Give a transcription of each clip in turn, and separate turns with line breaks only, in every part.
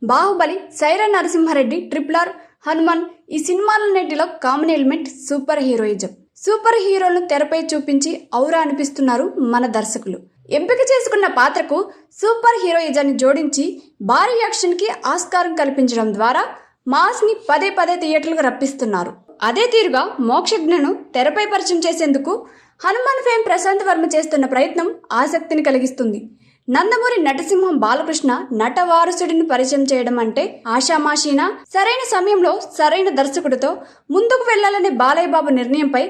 Baahubali, Sye Raa Narasimha Reddy, triple R, Hanuman ఈ సినిమాలన్నిటిలో common element super heroism. Super హీరోలను తెరపై చూపించి ఔరా అనిపిస్తున్నారు మన దర్శకులు. ఎంపిక చేసుకున్న పాత్రకు సూపర్ హీరోయిజాన్ని జోడించి భారీ యాక్షన్కి ఆస్కారం కల్పించడం ద్వారా మాస్ని పదే పదే థియేటర్లకు రప్పిస్తున్నారు. అదే తీరుగా మోక్షజ్ఞను తెరపై పరిచయం చేసేందుకు హనుమాన్ ఫేమ్ ప్రశాంత్ వర్మ చేస్తున్న ప్రయత్నం ఆసక్తిని కలిగిస్తుంది. నందమూరి నటసింహం బాలకృష్ణ నట వారసుడిని పరిచయం చేయడం అంటే ఆషామాషీనా? సరైన సమయంలో సరైన దర్శకుడితో ముందుకు వెళ్లాలనే బాలయ్య బాబు నిర్ణయంపై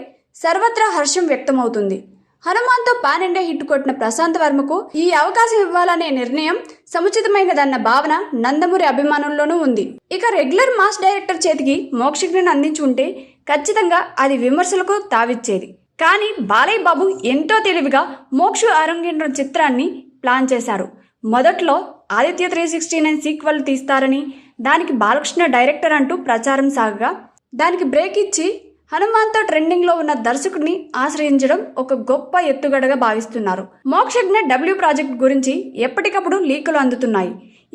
సర్వత్రా హర్షం వ్యక్తమవుతుంది. హనుమాన్తో పాన్ ఇండియా హిట్ కొట్టిన ప్రశాంత్ వర్మకు ఈ అవకాశం ఇవ్వాలనే నిర్ణయం సముచితమైనదన్న భావన నందమూరి అభిమానుల్లోనూ ఉంది. ఇక రెగ్యులర్ మాస్ డైరెక్టర్ చేతికి మోక్షజ్ఞను అందించి ఉంటే ఖచ్చితంగా అది విమర్శలకు తావిచ్చేది. కానీ బాలయ్య బాబు ఎంతో తెలివిగా మోక్ష అరంగేట్రం చిత్రాన్ని ప్లాన్ చేశారు. మొదట్లో ఆదిత్య 369 సీక్వెల్ తీస్తారని, దానికి బాలకృష్ణ డైరెక్టర్ అంటూ ప్రచారం సాగగా దానికి బ్రేక్ ఇచ్చి హనుమాన్తో ట్రెండింగ్లో ఉన్న దర్శకుడిని ఆశ్రయించడం ఒక గొప్ప ఎత్తుగడగా భావిస్తున్నారు. మోక్షజ్ఞ W ప్రాజెక్ట్ గురించి ఎప్పటికప్పుడు లీకులు అందుతున్నాయి.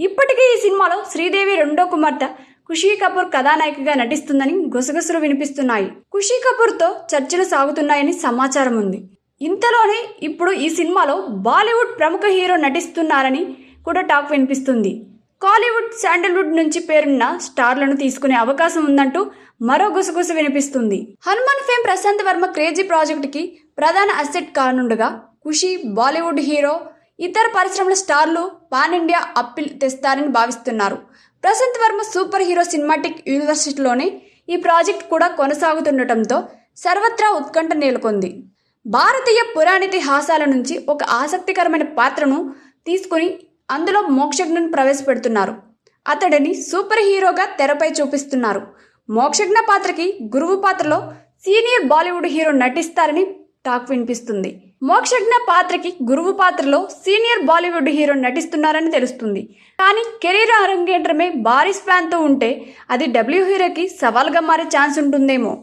ఇప్పటికే ఈ సినిమాలో శ్రీదేవి రెండో కుమార్తె ఖుషీ కపూర్ కథానాయికగా నటిస్తుందని గుసగుసలు వినిపిస్తున్నాయి. ఖుషీ కపూర్తో చర్చలు సాగుతున్నాయని సమాచారం ఉంది. ఇంతలోనే ఇప్పుడు ఈ సినిమాలో బాలీవుడ్ ప్రముఖ హీరో నటిస్తున్నారని కూడా టాక్ వినిపిస్తుంది. కాలీవుడ్, శాండల్వుడ్ నుంచి పేరున్న స్టార్లను తీసుకునే అవకాశం ఉందంటూ మరో గుసగుస వినిపిస్తుంది. హనుమాన్ ఫేమ్ ప్రశాంత్ వర్మ క్రేజీ ప్రాజెక్టుకి ప్రధాన అసెట్ కానుండగా ఖుషీ, బాలీవుడ్ హీరో, ఇతర పరిశ్రమల స్టార్లు పాన్ ఇండియా అప్పీల్ తెస్తారని భావిస్తున్నారు. Prashanth Varma super hero cinematic యూనివర్సిటీలోనే ఈ ప్రాజెక్ట్ కూడా కొనసాగుతుండటంతో సర్వత్రా ఉత్కంఠ నెలకొంది. భారతీయ పురాణితిహాసాల నుంచి ఒక ఆసక్తికరమైన పాత్రను తీసుకుని అందులో మోక్షజ్ఞను ప్రవేశపెడుతున్నారు. అతడిని సూపర్ హీరోగా తెరపై చూపిస్తున్నారు. మోక్షజ్ఞ పాత్రకి గురువు పాత్రలో సీనియర్ బాలీవుడ్ హీరో నటిస్తారని టాక్ వినిపిస్తుంది. మోక్షజ్ఞ పాత్రకి గురువు పాత్రలో సీనియర్ బాలీవుడ్ హీరో నటిస్తున్నారని తెలుస్తుంది. కానీ కెరీర్ అరంగేట్రమే భారీ స్పాన్తో ఉంటే అది W హీరోకి సవాల్గా మారే ఛాన్స్ ఉంటుందేమో.